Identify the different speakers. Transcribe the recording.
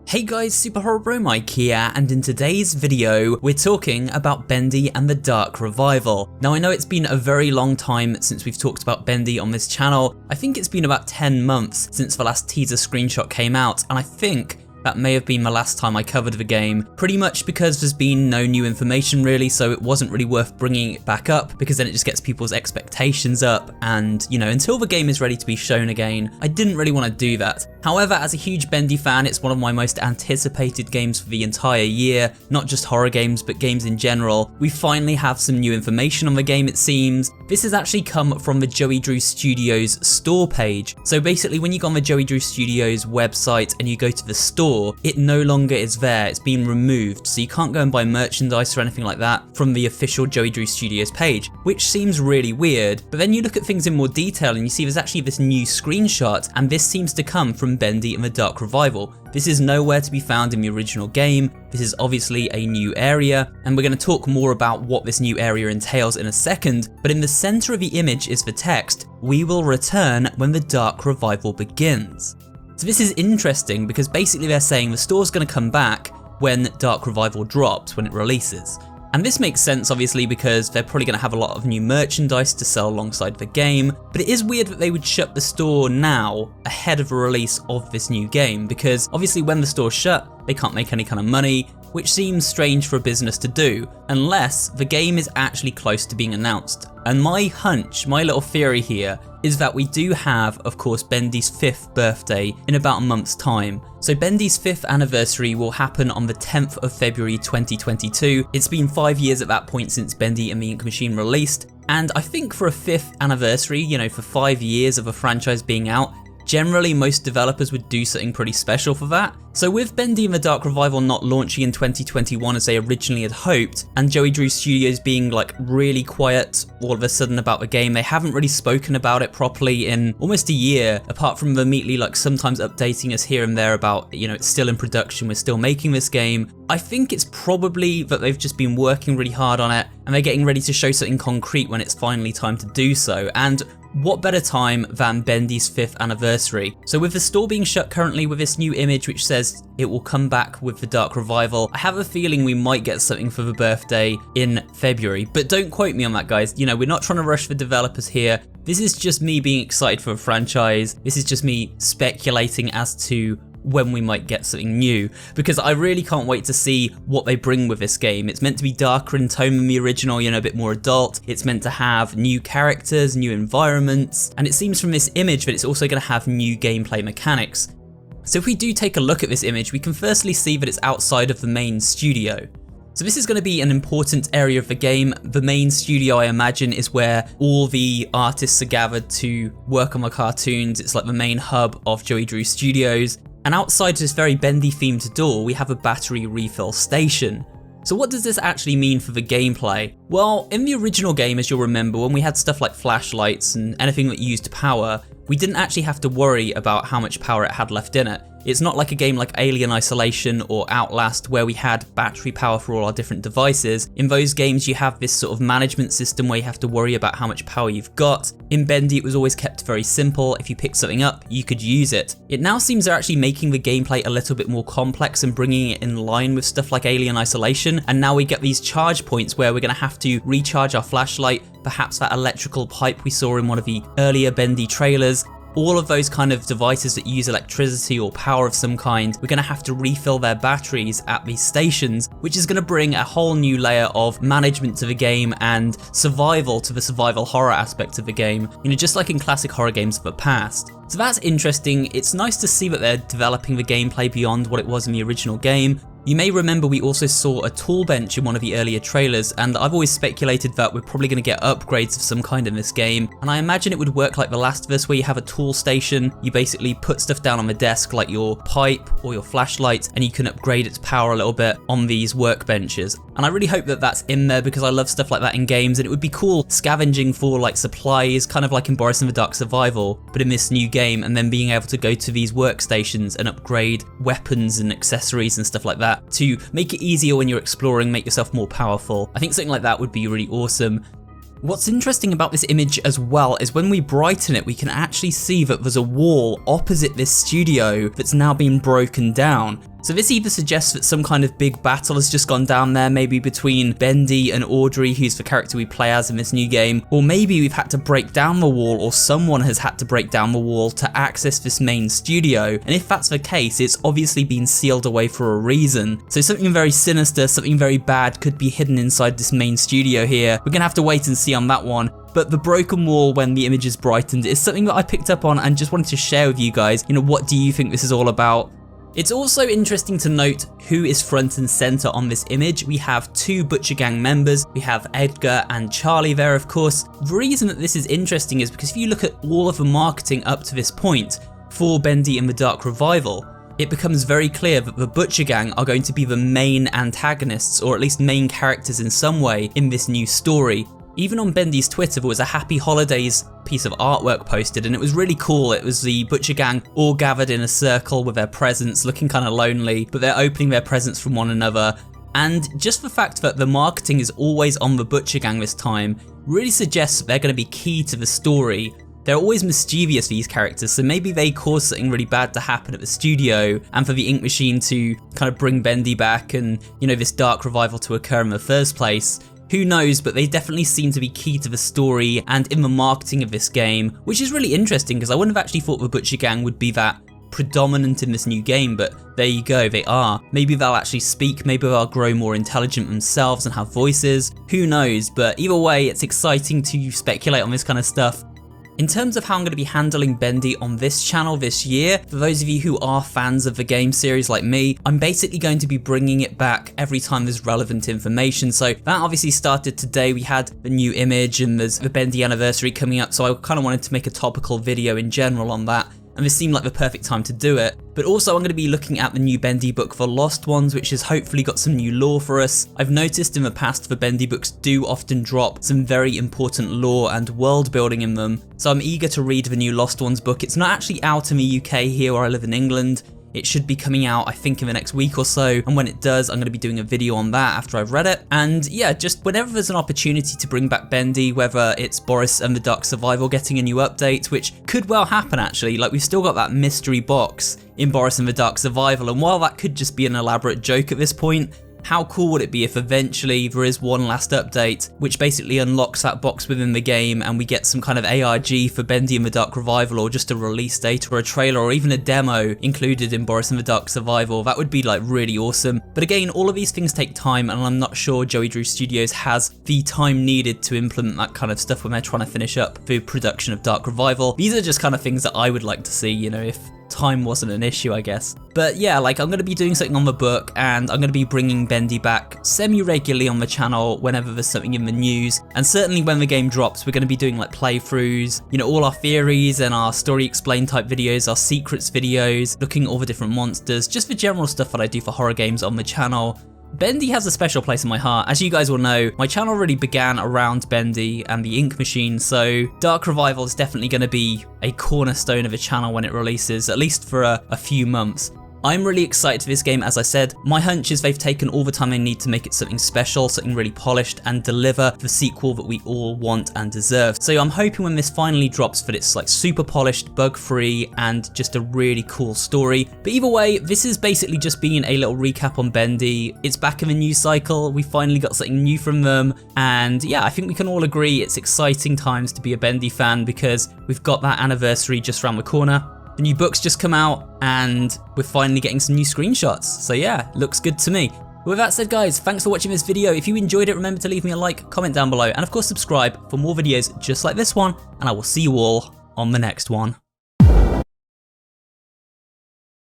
Speaker 1: Hey guys, superherobro Mike here, and in today's video, we're talking about Bendy and the Dark Revival. Now I know it's been a very long time since we've talked about Bendy on this channel. I think it's been about 10 months since the last teaser screenshot came out, and I think that may have been the last time I covered the game, pretty much because there's been no new information really, so it wasn't really worth bringing it back up, because then it just gets people's expectations up, and you know, until the game is ready to be shown again, I didn't really want to do that. However, as a huge Bendy fan, it's one of my most anticipated games for the entire year, not just horror games, but games in general. We finally have some new information on the game, it seems. This has actually come from the Joey Drew Studios store page. So basically, when you go on the Joey Drew Studios website and you go to the store, it no longer is there, it's been removed, so you can't go and buy merchandise or anything like that from the official Joey Drew Studios page, which seems really weird. But then you look at things in more detail and you see there's actually this new screenshot, and this seems to come from Bendy and the Dark Revival. This is nowhere to be found in the original game. This is obviously a new area, and we're going to talk more about what this new area entails in a second, but in the center of the image is the text, "We will return when the Dark Revival begins." So this is interesting because basically they're saying the store's going to come back when Dark Revival drops, when it releases. And this makes sense obviously because they're probably going to have a lot of new merchandise to sell alongside the game, but it is weird that they would shut the store now ahead of the release of this new game, because obviously when the store's shut, they can't make any kind of money, which seems strange for a business to do, unless the game is actually close to being announced. And my hunch, my little theory here, is that we do have, of course, Bendy's 5th birthday in about a month's time. So Bendy's 5th anniversary will happen on the 10th of February 2022. It's been 5 years at that point since Bendy and the Ink Machine released, and I think for a 5th anniversary, you know, for 5 years of a franchise being out, generally most developers would do something pretty special for that. So with Bendy and the Dark Revival not launching in 2021 as they originally had hoped, and Joey Drew Studios being like really quiet all of a sudden about the game, they haven't really spoken about it properly in almost a year, apart from immediately like sometimes updating us here and there about, you know, it's still in production, we're still making this game. I think it's probably that they've just been working really hard on it and they're getting ready to show something concrete when it's finally time to do so. And what better time than Bendy's 5th anniversary? So with the store being shut currently, with this new image which says it will come back with the Dark Revival, I have a feeling we might get something for the birthday in February, but don't quote me on that guys, you know, we're not trying to rush the developers here. This is just me being excited for a franchise, this is just me speculating as to when we might get something new, because I really can't wait to see what they bring with this game. It's meant to be darker in tone than the original, you know, a bit more adult. It's meant to have new characters, new environments, and it seems from this image that it's also going to have new gameplay mechanics. So if we do take a look at this image, we can firstly see that it's outside of the main studio. So this is going to be an important area of the game. The main studio, I imagine, is where all the artists are gathered to work on the cartoons. It's like the main hub of Joey Drew Studios. And outside this very Bendy themed door, we have a battery refill station. So what does this actually mean for the gameplay? Well, in the original game, as you'll remember, when we had stuff like flashlights and anything that used power, we didn't actually have to worry about how much power it had left in it. It's not like a game like Alien Isolation or Outlast where we had battery power for all our different devices. In those games you have this sort of management system where you have to worry about how much power you've got. In Bendy it was always kept very simple. If you picked something up, you could use it. It now seems they're actually making the gameplay a little bit more complex and bringing it in line with stuff like Alien Isolation, and now we get these charge points where we're going to have to recharge our flashlight, perhaps that electrical pipe we saw in one of the earlier Bendy trailers. All of those kind of devices that use electricity or power of some kind, we're going to have to refill their batteries at these stations, which is going to bring a whole new layer of management to the game and survival to the survival horror aspect of the game, you know, just like in classic horror games of the past. So that's interesting. It's nice to see that they're developing the gameplay beyond what it was in the original game. You may remember we also saw a tool bench in one of the earlier trailers, and I've always speculated that we're probably going to get upgrades of some kind in this game, and I imagine it would work like The Last of Us where you have a tool station, you basically put stuff down on the desk like your pipe or your flashlight, and you can upgrade its power a little bit on these workbenches. And I really hope that that's in there because I love stuff like that in games, and it would be cool scavenging for like supplies, kind of like in Boris and the Dark Survival, but in this new game, and then being able to go to these workstations and upgrade weapons and accessories and stuff like that to make it easier when you're exploring, make yourself more powerful. I think something like that would be really awesome. What's interesting about this image as well is when we brighten it, we can actually see that there's a wall opposite this studio that's now been broken down. So this either suggests that some kind of big battle has just gone down there, maybe between Bendy and Audrey, who's the character we play as in this new game, or maybe we've had to break down the wall, or someone has had to break down the wall to access this main studio, and if that's the case, it's obviously been sealed away for a reason. So something very sinister, something very bad could be hidden inside this main studio here. We're gonna have to wait and see on that one. But the broken wall when the image is brightened is something that I picked up on and just wanted to share with you guys. What do you think this is all about? It's also interesting to note who is front and center on this image. We have two Butcher Gang members. We have Edgar and Charlie there, of course. The reason that this is interesting is because if you look at all of the marketing up to this point for Bendy and the Dark Revival, it becomes very clear that the Butcher Gang are going to be the main antagonists, or at least main characters in some way in this new story. Even on Bendy's Twitter, there was a Happy Holidays piece of artwork posted, and it was really cool. It was the Butcher Gang all gathered in a circle with their presents, looking kind of lonely, but they're opening their presents from one another. And just the fact that the marketing is always on the Butcher Gang this time really suggests that they're going to be key to the story. They're always mischievous, these characters, so maybe they cause something really bad to happen at the studio, and for the Ink Machine to kind of bring Bendy back and, this Dark Revival to occur in the first place. Who knows, but they definitely seem to be key to the story and in the marketing of this game, which is really interesting because I wouldn't have actually thought the Butcher Gang would be that predominant in this new game, but there you go, they are. Maybe they'll actually speak, maybe they'll grow more intelligent themselves and have voices, who knows, but either way, it's exciting to speculate on this kind of stuff. In terms of how I'm going to be handling Bendy on this channel this year, for those of you who are fans of the game series like me, I'm basically going to be bringing it back every time there's relevant information. So that obviously started today. We had the new image and there's the Bendy anniversary coming up, so I kind of wanted to make a topical video in general on that, and this seemed like the perfect time to do it. But also I'm going to be looking at the new Bendy book for Lost Ones, which has hopefully got some new lore for us. I've noticed in the past the Bendy books do often drop some very important lore and world building in them, so I'm eager to read the new Lost Ones book. It's not actually out in the UK here where I live in England. It should be coming out, I think, in the next week or so, and when it does, I'm going to be doing a video on that after I've read it. And yeah, just whenever there's an opportunity to bring back Bendy, whether it's Boris and the Dark Survival getting a new update, which could well happen actually, like we've still got that mystery box in Boris and the Dark Survival, and while that could just be an elaborate joke at this point, how cool would it be if eventually there is one last update which basically unlocks that box within the game and we get some kind of ARG for Bendy and the Dark Revival, or just a release date or a trailer or even a demo included in Boris and the Dark Survival? That would be like really awesome. But again, all of these things take time, and I'm not sure Joey Drew Studios has the time needed to implement that kind of stuff when they're trying to finish up the production of Dark Revival. These are just kind of things that I would like to see, if time wasn't an issue, I guess. But yeah, like I'm going to be doing something on the book, and I'm going to be bringing Bendy back semi-regularly on the channel whenever there's something in the news, and certainly when the game drops we're going to be doing like playthroughs, all our theories and our story explain type videos, our secrets videos, looking at all the different monsters, just the general stuff that I do for horror games on the channel. Bendy has a special place in my heart. As you guys will know, my channel really began around Bendy and the Ink Machine, so Dark Revival is definitely going to be a cornerstone of a channel when it releases, at least for a few months. I'm really excited for this game, as I said. My hunch is they've taken all the time they need to make it something special, something really polished, and deliver the sequel that we all want and deserve. So I'm hoping when this finally drops that it's like super polished, bug-free, and just a really cool story. But either way, this has basically just been a little recap on Bendy. It's back in the news cycle, we finally got something new from them, and yeah, I think we can all agree it's exciting times to be a Bendy fan because we've got that anniversary just around the corner. The new book's just come out, and we're finally getting some new screenshots. So yeah, looks good to me. With that said, guys, thanks for watching this video. If you enjoyed it, remember to leave me a like, comment down below, and of course subscribe for more videos just like this one, and I will see you all on the next one.